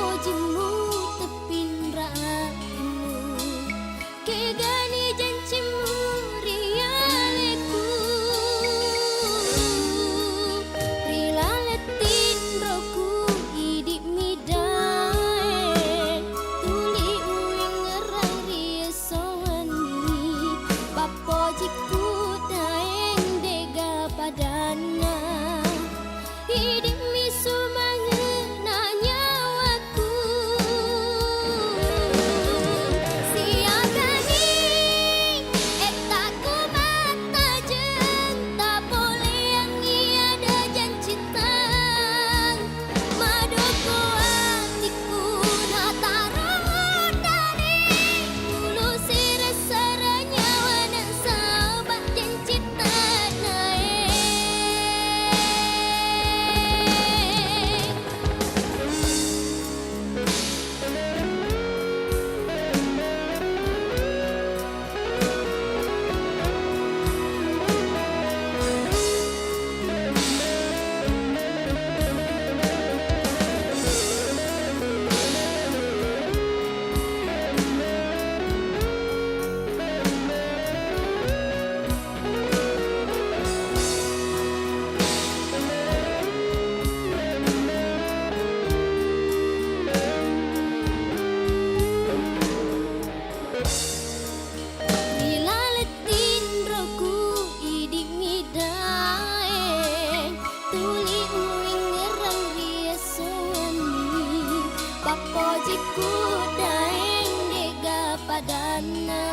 pojimu tepin raimu kegani janjimu rialeku rilaletin roku idik midae tuli uing ngerang riesowani papojiku daeng dega padana idik misu mengenanya aku siagani etaku mata jenta boleh yang iada janji tang madoko hatiku nataro dari dulu sire seranya wana sahabat janji tanae rilaletin roku idik midae tuli uing ngerang riesowani papojiku daeng dega padana